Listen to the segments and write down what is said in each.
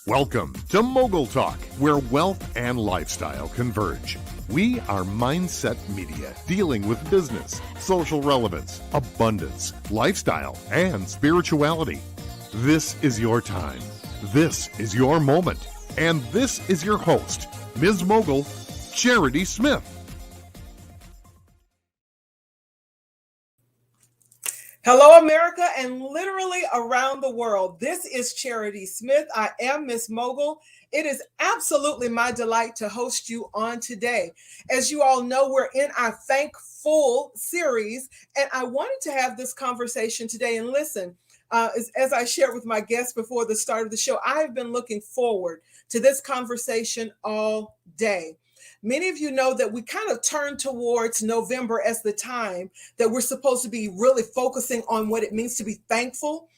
Welcome to MOGULTalk, where wealth and lifestyle converge. We are mindset media dealing with business, social relevance, abundance, lifestyle, and spirituality. This is your time. This is your moment. And this is your host, Ms. Mogul, Charity Smith. Hello, America, and literally around the world. This is Charity Smith. I am Miss Mogul. It is absolutely my delight to host you on today. As you all know, we're in our ThankFULL series, and I wanted to have this conversation today. And listen, as I shared with my guests before the start of the show, I have been looking forward to this conversation all day. Many of you know that we kind of turn towards November as the time that we're supposed to be really focusing on what it means to be thankful.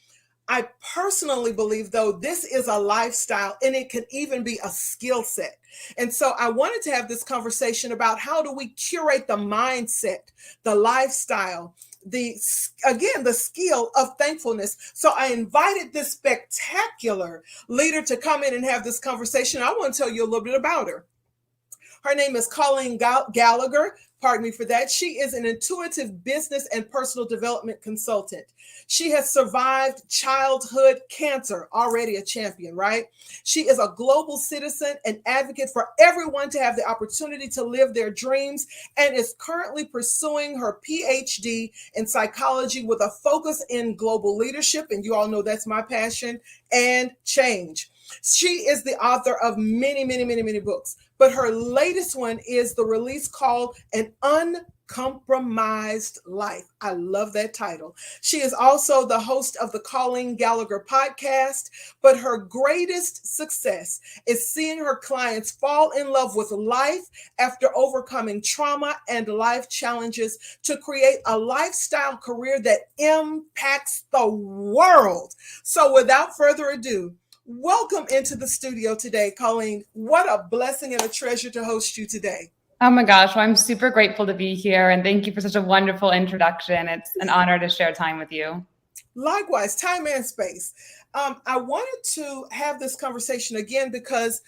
I personally believe, though, this is a lifestyle and it can even be a skill set. And so I wanted to have this conversation about how do we curate the mindset, the lifestyle, the skill of thankfulness. So I invited this spectacular leader to come in and have this conversation. I want to tell you a little bit about her. Her name is Colleen Gallagher. Pardon me for that. She is an intuitive business and personal development consultant. She has survived childhood cancer, already a champion, right? She is a global citizen and advocate for everyone to have the opportunity to live their dreams, and is currently pursuing her Ph.D. in psychology with a focus in global leadership. And you all know that's my passion, and change. She is the author of many books, but her latest one is the release called An Uncompromised Life. I love that title. She is also the host of the Colleen Gallagher podcast, but her greatest success is seeing her clients fall in love with life after overcoming trauma and life challenges to create a lifestyle career that impacts the world. So without further ado, welcome into the studio today, Colleen. What a blessing and a treasure to host you today. Oh my gosh, well, I'm super grateful to be here, and thank you for such a wonderful introduction. It's an honor to share time with you. Likewise, time and space. I wanted to have this conversation again because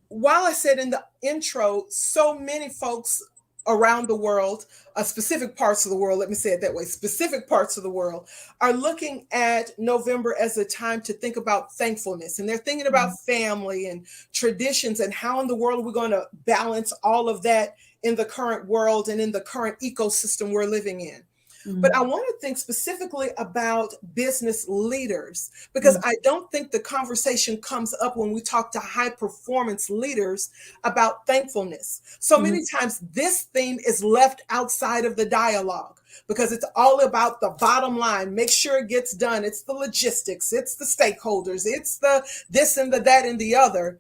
while I said in the intro, so many folks around the world, specific parts of the world, let me say it that way, specific parts of the world are looking at November as a time to think about thankfulness. And they're thinking about family and traditions and how in the world we're going to balance all of that in the current world and in the current ecosystem we're living in. But I want to think specifically about business leaders, because I don't think the conversation comes up when we talk to high performance leaders about thankfulness. So many times this theme is left outside of the dialogue because it's all about the bottom line. Make sure it gets done. It's the logistics. It's the stakeholders. It's the this and the that and the other.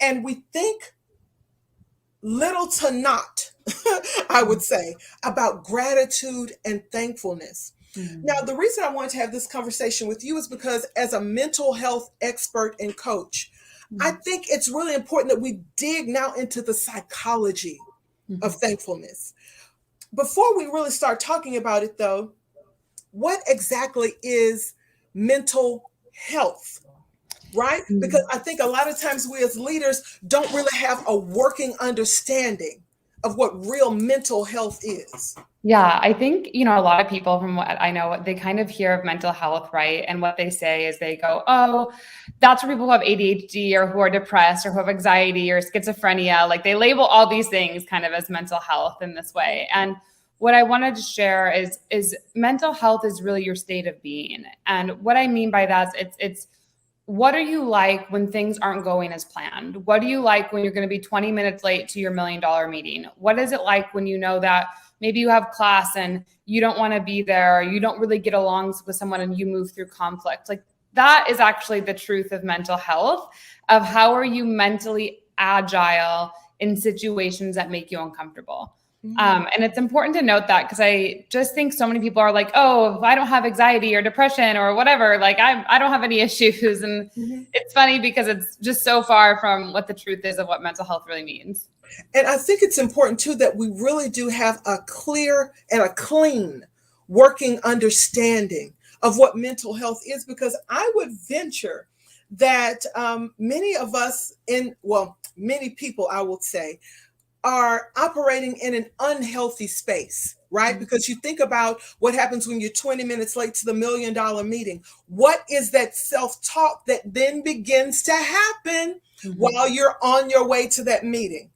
And we think little to not, I would say, about gratitude and thankfulness. Now, the reason I wanted to have this conversation with you is because as a mental health expert and coach, I think it's really important that we dig now into the psychology of thankfulness. Before we really start talking about it, though, what exactly is mental health? Right? Because I think a lot of times we as leaders don't really have a working understanding of what real mental health is. Yeah, I think, a lot of people from what I know, they kind of hear of mental health, right? And what they say is they go, oh, that's for people who have ADHD or who are depressed or who have anxiety or schizophrenia. Like they label all these things kind of as mental health in this way. And what I wanted to share is mental health is really your state of being. And what I mean by that is it's what are you like when things aren't going as planned? What do you like when you're going to be 20 minutes late to your $1 million meeting? What is it like when you know that maybe you have class and you don't want to be there, or you don't really get along with someone and you move through conflict? Like that is actually the truth of mental health, of how are you mentally agile in situations that make you uncomfortable. And it's important to note that because I just think so many people are like, oh, if I don't have anxiety or depression or whatever, like I don't have any issues. And it's funny because it's just so far from what the truth is of what mental health really means. And I think it's important too that we really do have a clear and a clean working understanding of what mental health is, because I would venture that many of us many people, I would say, are operating in an unhealthy space, right? Mhm. Because you think about what happens when you're 20 minutes late to the $1 million meeting. What is that self-talk that then begins to happen while you're on your way to that meeting?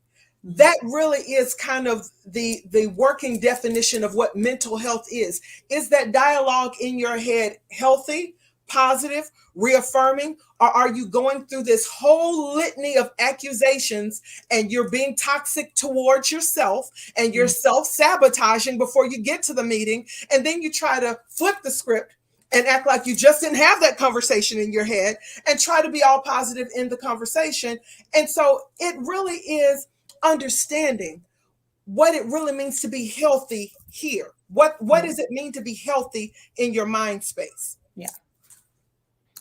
That really is kind of the working definition of what mental health is. Is that dialogue in your head healthy, positive, reaffirming, or are you going through this whole litany of accusations and you're being toxic towards yourself and you're self-sabotaging before you get to the meeting, and then you try to flip the script and act like you just didn't have that conversation in your head and try to be all positive in the conversation. And so it really is understanding what it really means to be healthy here. What does it mean to be healthy in your mind space? Yeah.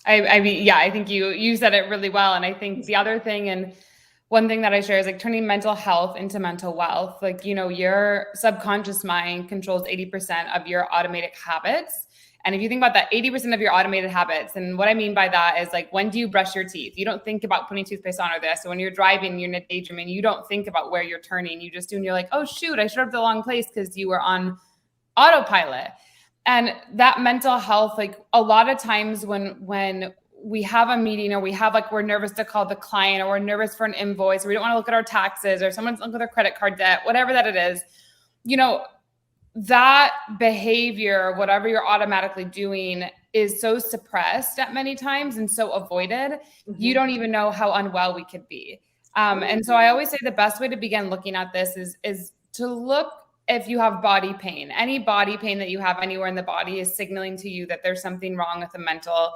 I mean, yeah, I think you said it really well. And I think the other thing, and one thing that I share, is like turning mental health into mental wealth. Like, your subconscious mind controls 80% of your automated habits. And if you think about that, 80% of your automated habits, and what I mean by that is like, when do you brush your teeth? You don't think about putting toothpaste on or this. So when you're driving, you're in a daydreaming, you don't think about where you're turning. You just do, and you're like, oh shoot, I showed up the wrong place because you were on autopilot. And that mental health, like a lot of times when we have a meeting, or we have we're nervous to call the client, or we're nervous for an invoice, or we don't want to look at our taxes, or someone's looking at their credit card debt, whatever that it is, that behavior, whatever you're automatically doing, is so suppressed at many times and so avoided, you don't even know how unwell we could be. And so I always say the best way to begin looking at this is to look if you have body pain. Any body pain that you have anywhere in the body is signaling to you that there's something wrong with the mental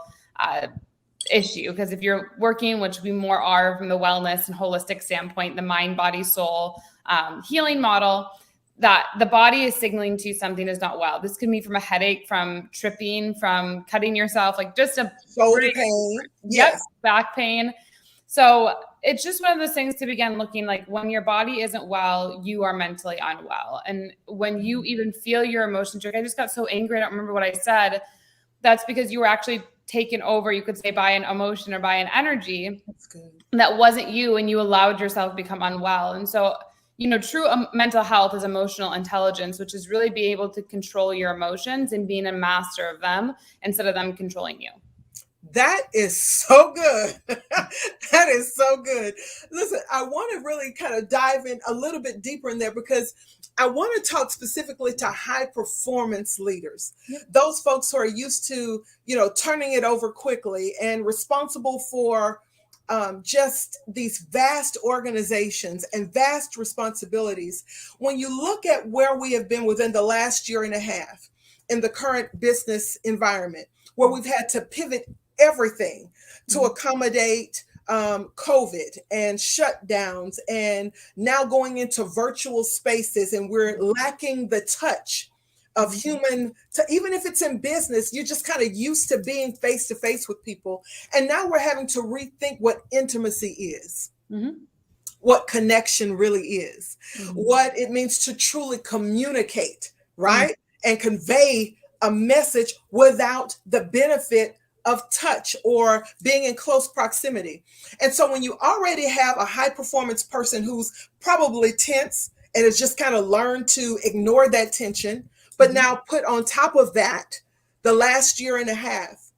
issue. Because if you're working, which we more are from the wellness and holistic standpoint, the mind, body, soul healing model, that the body is signaling to you something is not well. This could be from a headache, from tripping, from cutting yourself, like just a shoulder pain. Yep, back pain. So it's just one of those things to begin looking, like when your body isn't well, you are mentally unwell. And when you even feel your emotions, like I just got so angry, I don't remember what I said. That's because you were actually taken over, you could say, by an emotion or by an energy that wasn't you, and you allowed yourself to become unwell. And so, true mental health is emotional intelligence, which is really being able to control your emotions and being a master of them instead of them controlling you. That is so good. That is so good. Listen, I want to really kind of dive in a little bit deeper in there, because I want to talk specifically to high performance leaders, those folks who are used to, turning it over quickly and responsible for just these vast organizations and vast responsibilities. When you look at where we have been within the last year and a half in the current business environment, where we've had to pivot everything to accommodate COVID and shutdowns, and now going into virtual spaces, and we're lacking the touch of human, even if it's in business, you're just kind of used to being face to face with people. And now we're having to rethink what intimacy is, what connection really is, what it means to truly communicate, right? And convey a message without the benefit of touch or being in close proximity. And so when you already have a high performance person who's probably tense and has just kind of learned to ignore that tension, but now put on top of that the last year and a half,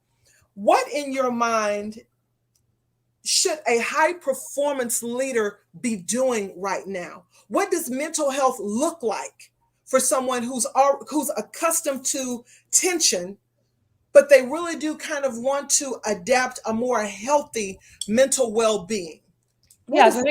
what in your mind should a high performance leader be doing right now? What does mental health look like for someone who's accustomed to tension, but they really do kind of want to adapt a more healthy mental well-being? Yeah, so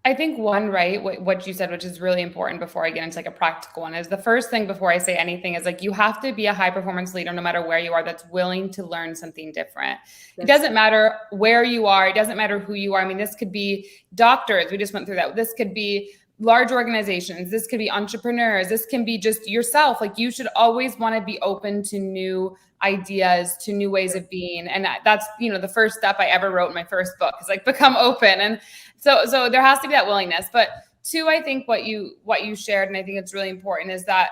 I think one, right, what you said, which is really important before I get into like a practical one, is the first thing before I say anything is like, you have to be a high performance leader, no matter where you are, that's willing to learn something different. It doesn't matter where you are. It doesn't matter who you are. I mean, this could be doctors. We just went through that. This could be large organizations. This could be entrepreneurs. This can be just yourself. Like, you should always want to be open to new ideas, to new ways of being. And that's, the first step I ever wrote in my first book is like, become open. And so there has to be that willingness. But two, I think what you shared, and I think it's really important, is that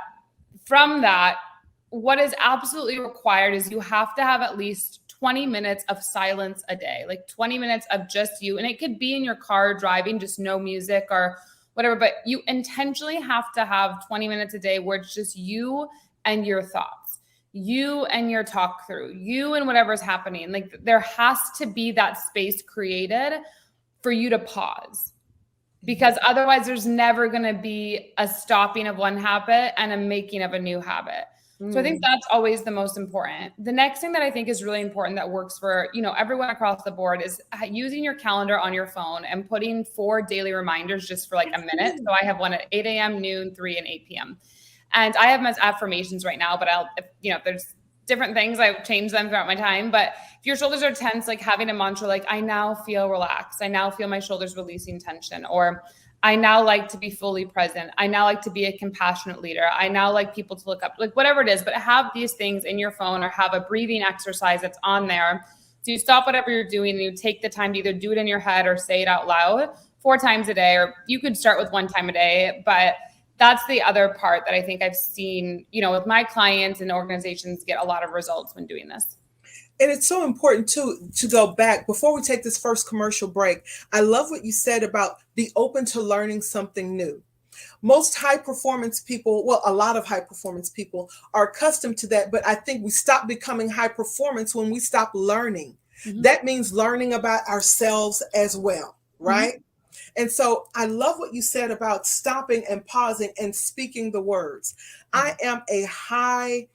from that, what is absolutely required is you have to have at least 20 minutes of silence a day, like 20 minutes of just you. And it could be in your car driving, just no music or whatever, but you intentionally have to have 20 minutes a day where it's just you and your thoughts, you and your talk through, you and whatever's happening. Like there has to be that space created for you to pause, because otherwise there's never going to be a stopping of one habit and a making of a new habit. So I think that's always the most important. The next thing that I think is really important that works for, everyone across the board is using your calendar on your phone and putting 4 daily reminders just for like a minute. So I have one at 8 a.m., noon, 3, and 8 p.m. And I have my affirmations right now, but there's different things, I've changed them throughout my time. But if your shoulders are tense, like having a mantra, like I now feel relaxed. I now feel my shoulders releasing tension, or I now like to be fully present. I now like to be a compassionate leader. I now like people to look up, like whatever it is, but have these things in your phone or have a breathing exercise that's on there. So you stop whatever you're doing and you take the time to either do it in your head or say it out loud 4 times a day, or you could start with 1 time a day. But that's the other part that I think I've seen, with my clients and organizations get a lot of results when doing this. And it's so important to go back before we take this first commercial break. I love what you said about be open to learning something new. Most high performance people, well, a lot of high performance people are accustomed to that, but I think we stop becoming high performance when we stop learning. Mm-hmm. That means learning about ourselves as well, right? Mm-hmm. And so I love what you said about stopping and pausing and speaking the words. I am a high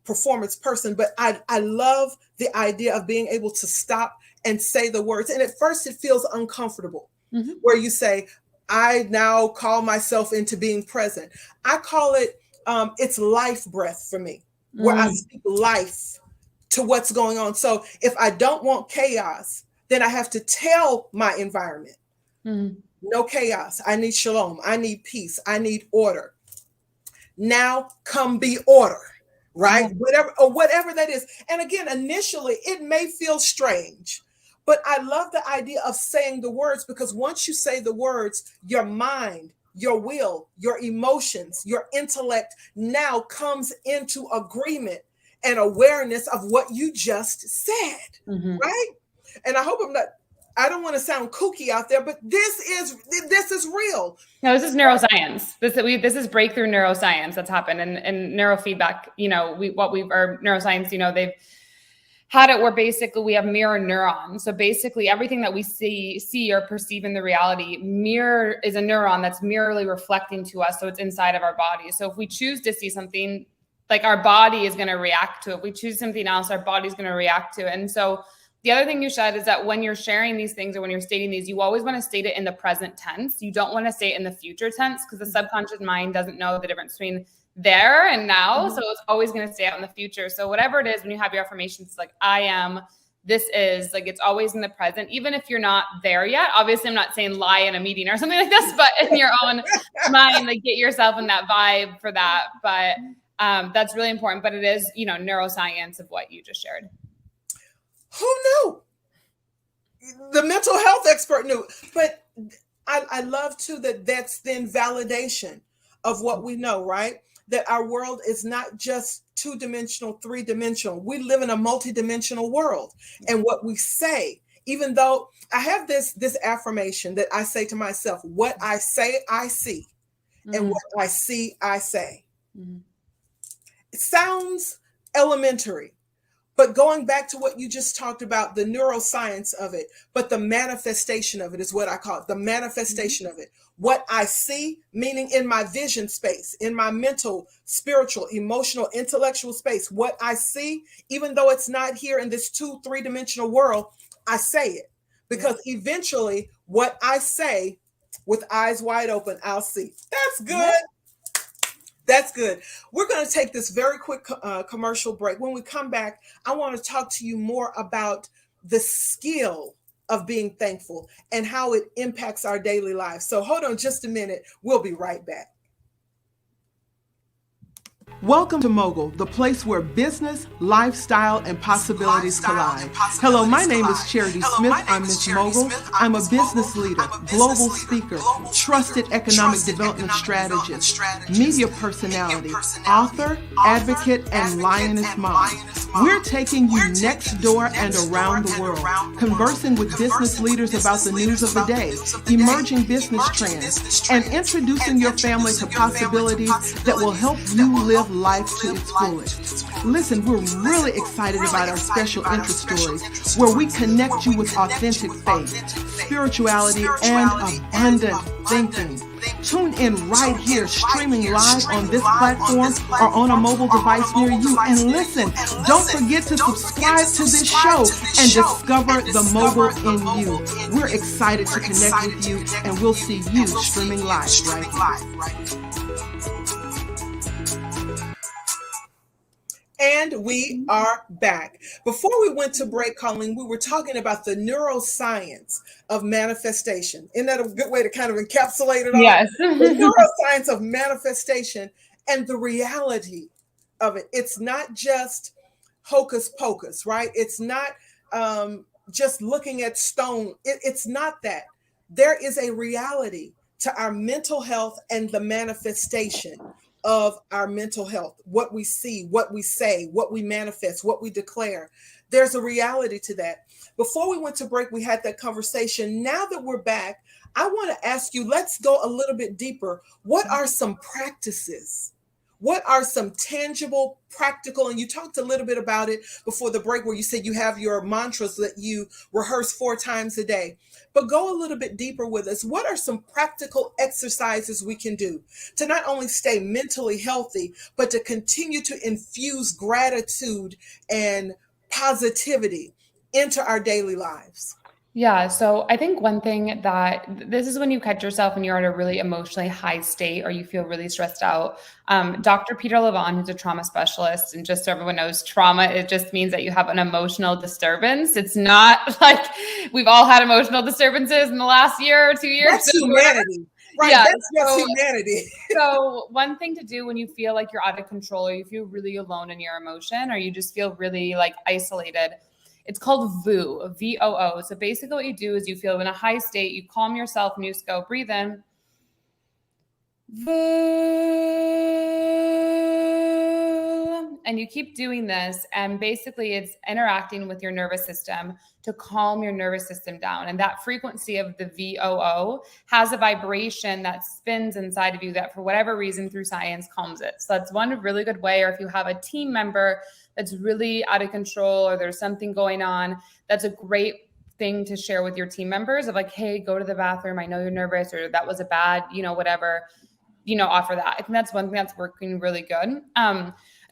performance person, but I love the idea of being able to stop and say the words. And at first it feels uncomfortable, where you say, I now call myself into being present. I call it, it's life breath for me, where I speak life to what's going on. So if I don't want chaos, then I have to tell my environment, no chaos. I need shalom. I need peace. I need order. Now come be order, right? Whatever that is. And again, initially it may feel strange, but I love the idea of saying the words, because once you say the words, your mind, your will, your emotions, your intellect now comes into agreement and awareness of what you just said, right? And I hope I don't want to sound kooky out there, but this is real. No, this is neuroscience. This is breakthrough neuroscience that's happened, and neurofeedback. Our neuroscience. They've had it where basically we have mirror neurons. So basically, everything that we see or perceive in the reality mirror is a neuron that's merely reflecting to us. So it's inside of our body. So if we choose to see something, like our body is going to react to it. If we choose something else, our body's going to react to it. And so the other thing you said is that when you're sharing these things or when you're stating these, you always want to state it in the present tense. You don't want to say it in the future tense, because the subconscious mind doesn't know the difference between there and now. So it's always going to stay out in the future. So whatever it is, when you have your affirmations, it's like, I am, this is, like, it's always in the present, even if you're not there yet. Obviously, I'm not saying lie in a meeting or something like this, but in your own mind, like get yourself in that vibe for that. But that's really important. But it is, neuroscience of what you just shared. Who knew? The mental health expert knew. But I love too that's then validation of what we know, right? That our world is not just 2-dimensional, 3-dimensional. We live in a multi-dimensional world. And what we say, even though I have this affirmation that I say to myself, what I say, I see. And what I see, I say. It sounds elementary. But going back to what you just talked about, the neuroscience of it, but the manifestation of it is what I call it, the manifestation of it. What I see, meaning in my vision space, in my mental, spiritual, emotional, intellectual space, what I see, even though it's not here in this 2-3-dimensional world, I say it. Because eventually what I say with eyes wide open, I'll see. That's good. That's good. We're going to take this very quick commercial break. When we come back, I want to talk to you more about the skill of being thankful and how it impacts our daily lives. So hold on just a minute. We'll be right back. Welcome to Mogul, the place where business, lifestyle, and possibilities collide. Hello, my name is Charity Smith. I'm Miss Mogul. I'm a business leader, global speaker, trusted economic development strategist, media personality, author, advocate, and lioness mom. We're taking you next door and around the world, conversing with business leaders about the news of the day, emerging business trends, and introducing your family to possibilities that will help you live life to its fullest. Listen, we're really excited about our special interest stories where we connect you with authentic faith, spirituality, and abundant thinking. Tune in right here, streaming live on this platform or on a mobile device near you. And listen, don't forget to subscribe to this show and discover the Mogul in you. We're excited to connect with you, and we'll see you streaming live right here. And we are back. Before we went to break, Colleen, we were talking about the neuroscience of manifestation. Isn't that a good way to kind of encapsulate it all? Yes. The neuroscience of manifestation and the reality of it. It's not just hocus pocus, right? It's not just looking at stone. It's not that. There is a reality to our mental health and the manifestation of our mental health, what we see, what we say, what we manifest, what we declare. There's a reality to that. Before we went to break, we had that conversation. Now that we're back, I want to ask you, let's go a little bit deeper. What are some practices? What are some tangible, practical, and you talked a little bit about it before the break where you said you have your mantras that you rehearse 4 times a day. But go a little bit deeper with us. What are some practical exercises we can do to not only stay mentally healthy, but to continue to infuse gratitude and positivity into our daily lives? Yeah. So I think one thing that this is when you catch yourself and you're at a really emotionally high state or you feel really stressed out. Dr. Peter Levon, who's a trauma specialist, and just so everyone knows, trauma, it just means that you have an emotional disturbance. It's not like we've all had emotional disturbances in the last year or 2 years. That's humanity. Right. Yeah, That's just humanity. So one thing to do when you feel like you're out of control or you feel really alone in your emotion or you just feel really like isolated, it's called VOO, V-O-O. So basically what you do is you feel in a high state, you calm yourself and you just go, breathe in. VOO. And you keep doing this. And basically it's interacting with your nervous system to calm your nervous system down. And that frequency of the VOO has a vibration that spins inside of you that for whatever reason through science calms it. So that's one really good way. Or if you have a team member that's really out of control or there's something going on, that's a great thing to share with your team members of like, hey, go to the bathroom. I know you're nervous or that was a bad, whatever, offer that. I think that's one thing that's working really good.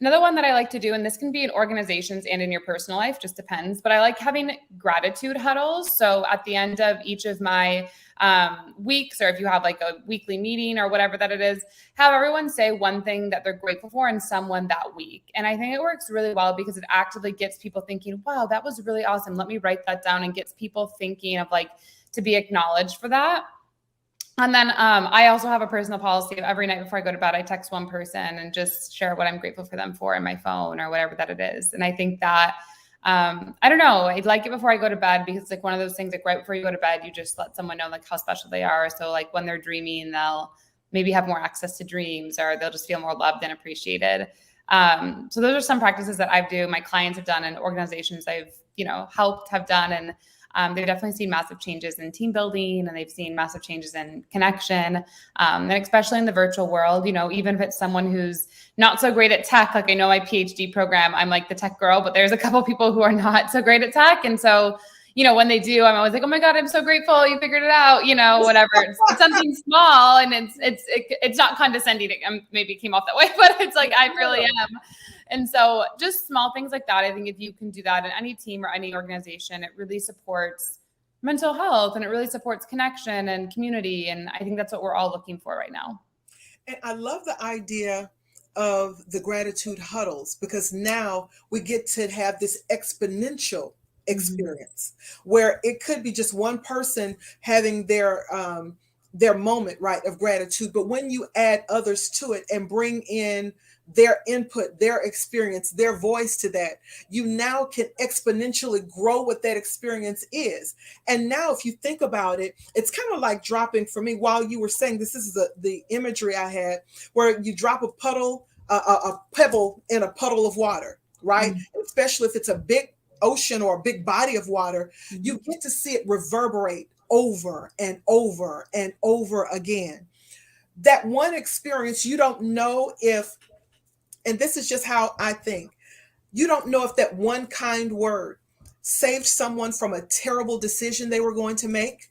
Another one that I like to do, and this can be in organizations and in your personal life, just depends, but I like having gratitude huddles. So at the end of each of my weeks, or if you have like a weekly meeting or whatever that it is, have everyone say one thing that they're grateful for in someone that week. And I think it works really well because it actively gets people thinking, wow, that was really awesome. Let me write that down, and gets people thinking of like to be acknowledged for that. And then I also have a personal policy of every night before I go to bed, I text one person and just share what I'm grateful for them for in my phone or whatever that it is. And I think that, I don't know, I'd like it before I go to bed because it's like one of those things like right before you go to bed, you just let someone know like how special they are. So like when they're dreaming, they'll maybe have more access to dreams or they'll just feel more loved and appreciated. So those are some practices that I do. My clients have done and organizations I've, helped have done. And they've definitely seen massive changes in team building and they've seen massive changes in connection. And especially in the virtual world, even if it's someone who's not so great at tech, like I know my Ph.D. program, I'm like the tech girl, but there's a couple people who are not so great at tech. And so, when they do, I'm always like, oh my God, I'm so grateful you figured it out, whatever. It's something small and it's not condescending. Maybe it came off that way, but it's like, I really am. And so just small things like that. I think if you can do that in any team or any organization, it really supports mental health and it really supports connection and community. And I think that's what we're all looking for right now. And I love the idea of the gratitude huddles because now we get to have this exponential experience where it could be just one person having their their moment, right, of gratitude. But when you add others to it and bring in their input, their experience, their voice to that, you now can exponentially grow what that experience is. And now, if you think about it, it's kind of like dropping, for me, while you were saying this is the imagery I had, where you drop a pebble in a puddle of water, right? Especially if it's a big ocean or a big body of water, you get to see it reverberate over and over and over again. That one experience, you don't know if, and this is just how I think, you don't know if that one kind word saved someone from a terrible decision they were going to make.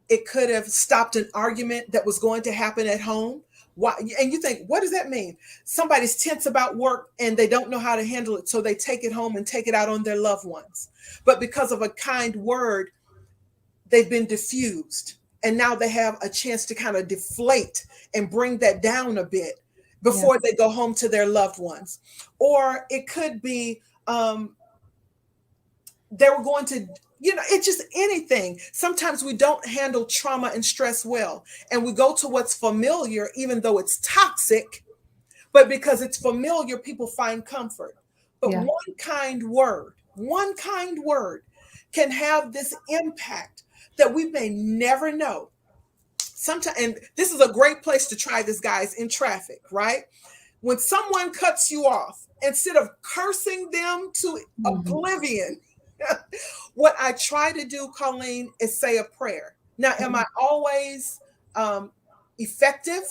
It could have stopped an argument that was going to happen at home. Why? And you think, what does that mean? Somebody's tense about work and they don't know how to handle it, so they take it home and take it out on their loved ones. But because of a kind word, they've been diffused, and now they have a chance to kind of deflate and bring that down a bit before they go home to their loved ones. Or it could be they were going to, it's just anything. Sometimes we don't handle trauma and stress well, and we go to what's familiar, even though it's toxic, but because it's familiar, people find comfort. But one kind word can have this impact that we may never know. Sometimes, and this is a great place to try this, guys, in traffic, right? When someone cuts you off, instead of cursing them to oblivion, what I try to do, Colleen, is say a prayer. Now, am I always effective?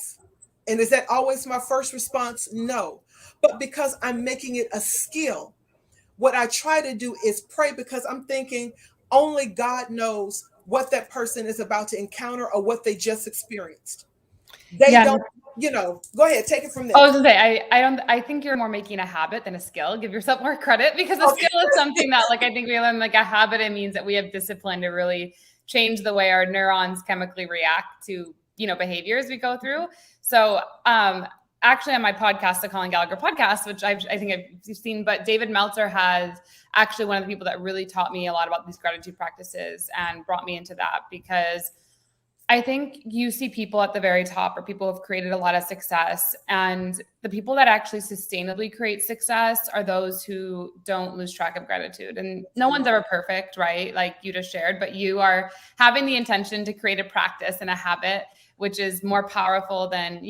And is that always my first response? No. But because I'm making it a skill, what I try to do is pray, because I'm thinking only God knows what that person is about to encounter or what they just experienced. They don't, go ahead, take it from there. I was gonna say, I think you're more making a habit than a skill. Give yourself more credit, because a skill is something that, like, I think we learn, like, a habit, it means that we have discipline to really change the way our neurons chemically react to, behaviors we go through. So, actually on my podcast, the Colleen Gallagher podcast, which I think I've seen, but David Meltzer has actually one of the people that really taught me a lot about these gratitude practices and brought me into that, because I think you see people at the very top, or people who have created a lot of success, and the people that actually sustainably create success are those who don't lose track of gratitude. And no one's ever perfect, right? Like you just shared, but you are having the intention to create a practice and a habit, which is more powerful than,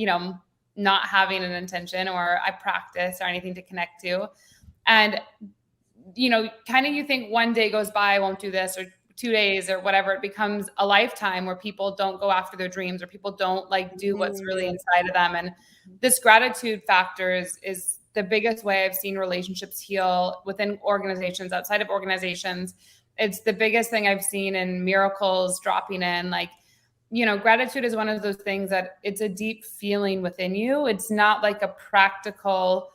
not having an intention or a practice or anything to connect to. And, kind of, you think one day goes by, I won't do this, or 2 days or whatever, it becomes a lifetime where people don't go after their dreams, or people don't do what's really inside of them. And this gratitude factor is the biggest way I've seen relationships heal within organizations, outside of organizations. It's the biggest thing I've seen in miracles dropping in. Gratitude is one of those things that it's a deep feeling within you. It's not like a practical,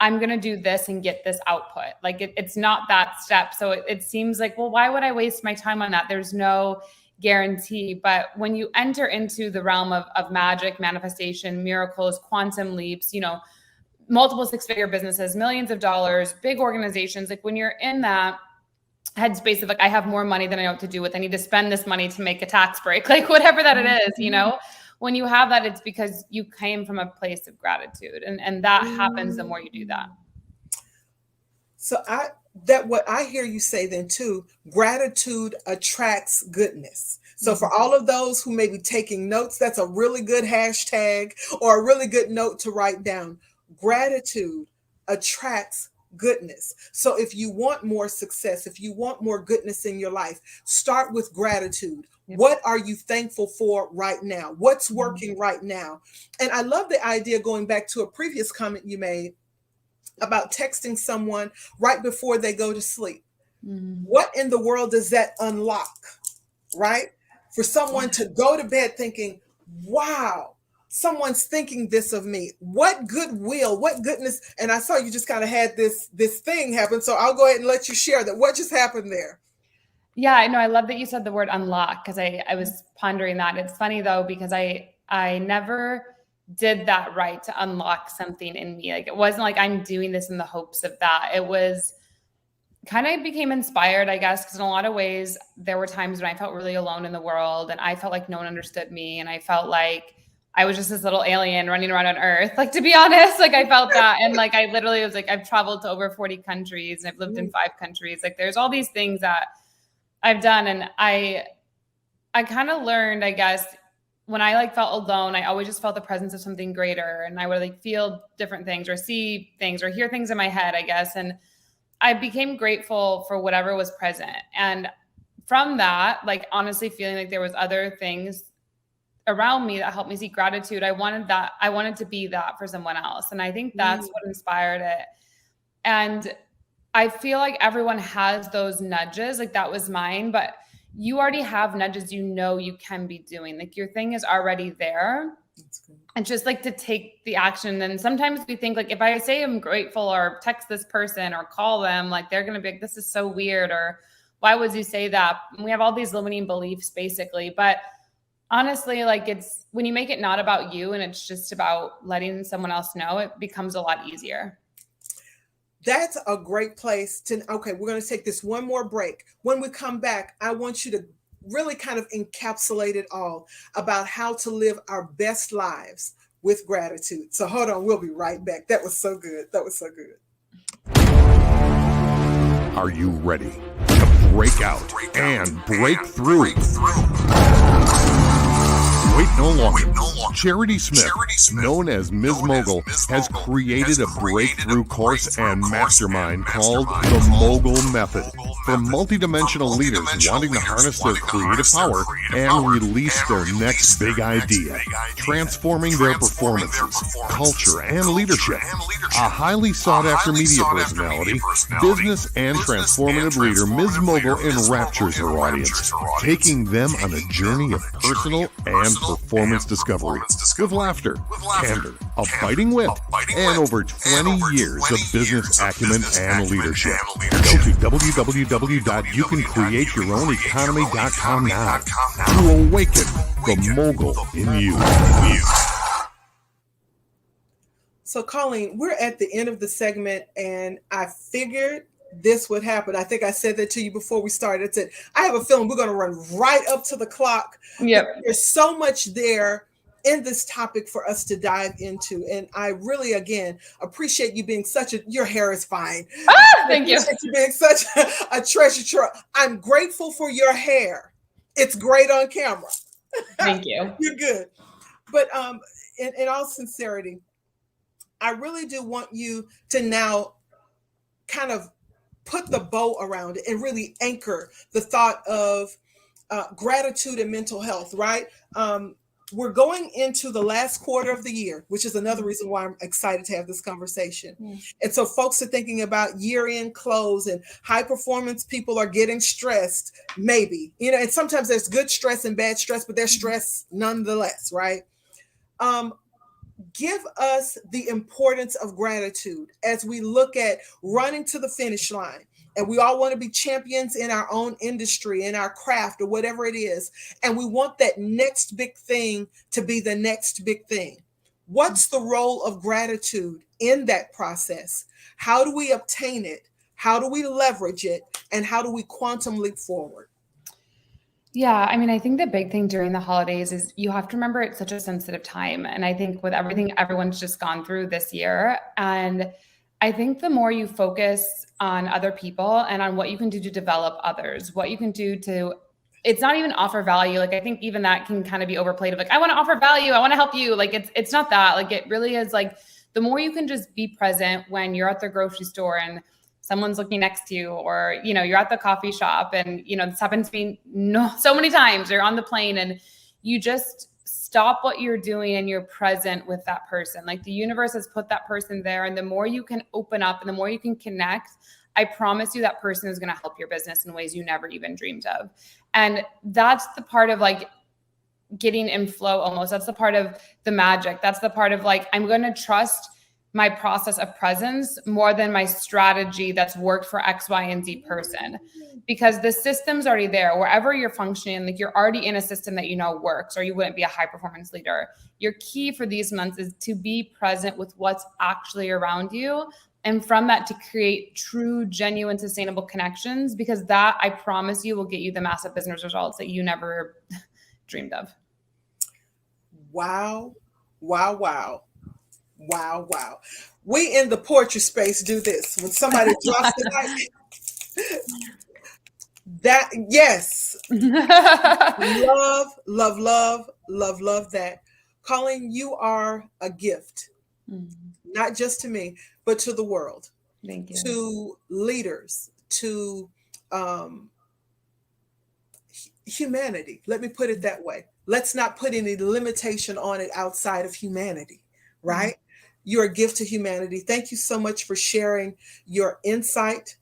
I'm going to do this and get this output. It's not that step. So it seems like, well, why would I waste my time on that? There's no guarantee. But when you enter into the realm of magic, manifestation, miracles, quantum leaps, multiple six-figure businesses, millions of dollars, big organizations, when you're in that headspace of I have more money than I know what to do with, I need to spend this money to make a tax break, whatever that it is, when you have that, it's because you came from a place of gratitude, and that happens the more you do that. So what I hear you say then too, gratitude attracts goodness. So for all of those who may be taking notes, that's a really good hashtag or a really good note to write down. Gratitude attracts goodness. So if you want more success, if you want more goodness in your life, start with gratitude. What are you thankful for right now? What's working right now? And I love the idea, going back to a previous comment you made about texting someone right before they go to sleep. What in the world does that unlock, right? For someone to go to bed thinking, wow, someone's thinking this of me. What goodwill, what goodness. And I saw you just kind of had this thing happen. So I'll go ahead and let you share that. What just happened there? Yeah, I know. I love that you said the word unlock, because I was pondering that. It's funny though, because I never did that right, to unlock something in me. It wasn't like I'm doing this in the hopes of that. It was, kind of became inspired, I guess, because in a lot of ways, there were times when I felt really alone in the world and I felt like no one understood me. And I felt like I was just this little alien running around on earth. Like, to be honest, like I felt that. And like, I literally was like, I've traveled to over 40 countries and I've lived in 5 countries. Like, there's all these things that I've done. And I kind of learned, I guess, when I like felt alone, I always just felt the presence of something greater. And I would like feel different things or see things or hear things in my head, I guess. And I became grateful for whatever was present. And from that, like honestly feeling like there was other things around me that helped me see gratitude. I wanted to be that for someone else. And I think that's what inspired it. And I feel like everyone has those nudges, like that was mine, but you already have nudges, you can be doing, like your thing is already there. And just like to take the action. And sometimes we think like, if I say I'm grateful or text this person or call them, like they're going to be like, this is so weird. Or why would you say that? And we have all these limiting beliefs basically. But honestly, like it's when you make it not about you and it's just about letting someone else know, it becomes a lot easier. That's a great place to, okay, we're going to take this one more break. When we come back, I want you to really kind of encapsulate it all about how to live our best lives with gratitude. So hold on, we'll be right back. That was so good. That was so good. Are you ready to break out and break through? Wait no longer. Charity Smith, known as Ms. Mogul, has created a breakthrough course and mastermind called the Mogul Method for multidimensional leaders wanting to harness their creative power and release their next big idea, transforming their performances, culture, and leadership. A highly sought-after media personality, business, and transformative leader, Ms. Mogul enraptures her audience, taking them on a journey of personal and performance discovery with laughter, candor, a biting wit, and over 20 years of business acumen and leadership. Go to www.youcancreateyourown.economy.com now to awaken the mogul in you. So Colleen, we're at the end of the segment and I figured this would happen. I think I said that to you before we started. I said, I have a feeling we're going to run right up to the clock. Yep. There's so much there in this topic for us to dive into. And I really, again, appreciate you being your hair is fine. Thank you. You being such a treasure trove. I'm grateful for your hair. It's great on camera. Thank you. You're good. But in all sincerity, I really do want you to now kind of put the bow around it and really anchor the thought of gratitude and mental health, right? We're going into the last quarter of the year, which is another reason why I'm excited to have this conversation. And so folks are thinking about year-end close and high performance people are getting stressed, maybe, and sometimes there's good stress and bad stress, but there's stress nonetheless, right? Give us the importance of gratitude as we look at running to the finish line. And we all want to be champions in our own industry, in our craft, or whatever it is. And we want that next big thing to be the next big thing. What's the role of gratitude in that process? How do we obtain it? How do we leverage it? And how do we quantum leap forward? Yeah, I mean, I think the big thing during the holidays is you have to remember it's such a sensitive time. And I think with everything everyone's just gone through this year, and I think the more you focus on other people and on what you can do to develop others, what you can do to, it's not even offer value. Like, I think even that can kind of be overplayed of like, I want to offer value. I want to help you. Like, it's not that. Like, it really is like, the more you can just be present when you're at the grocery store and someone's looking next to you, or, you're at the coffee shop and, this happens to me so many times. You're on the plane and you just stop what you're doing and you're present with that person. Like, the universe has put that person there. And the more you can open up and the more you can connect, I promise you that person is going to help your business in ways you never even dreamed of. And that's the part of like getting in flow almost. That's the part of the magic. That's the part of like, I'm going to trust my process of presence more than my strategy that's worked for X, Y, and Z person, because the system's already there. Wherever you're functioning, like you're already in a system that works, or you wouldn't be a high performance leader. Your key for these months is to be present with what's actually around you, And from that, to create true, genuine, sustainable connections, because that, I promise you, will get you the massive business results that you never dreamed of. Wow, wow, wow, wow, wow. We in the poetry space do this. When somebody drops the mic, that, yes. Love, love, love, love, love that. Colleen, you are a gift, not just to me, but to the world. Thank you. To leaders, to humanity. Let me put it that way. Let's not put any limitation on it outside of humanity, right? You're a gift to humanity. Thank you so much for sharing your insight,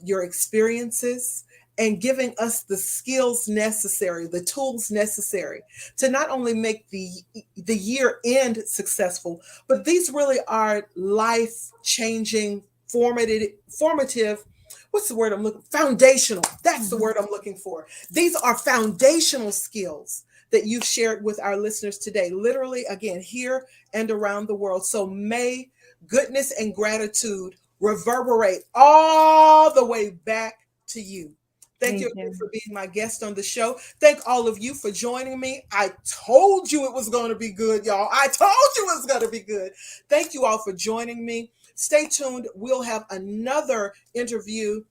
your experiences, and giving us the skills necessary, the tools necessary to not only make the year end successful, but these really are life-changing, formative, what's the word I'm looking for? Foundational. That's the word I'm looking for. These are foundational skills that you've shared with our listeners today, literally, again, here and around the world. So may goodness and gratitude reverberate all the way back to you. Thank you for being my guest on the show. Thank all of you for joining me. I told you it was going to be good, y'all. I told you it was going to be good. Thank you all for joining me. Stay tuned. We'll have another interview,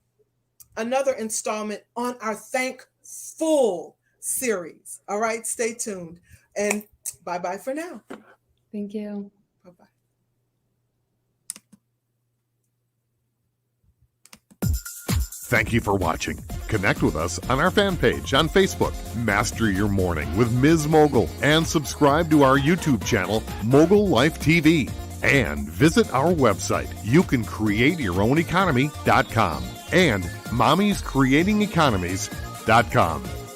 another installment on our ThankFULL series. All right, stay tuned. And bye-bye for now. Thank you. Bye-bye. Thank you for watching. Connect with us on our fan page on Facebook, Master Your Morning with Ms. Mogul, and subscribe to our YouTube channel, Mogul Life TV. And visit our website, youcancreateyourown economy.com and mommiescreatingeconomies.com.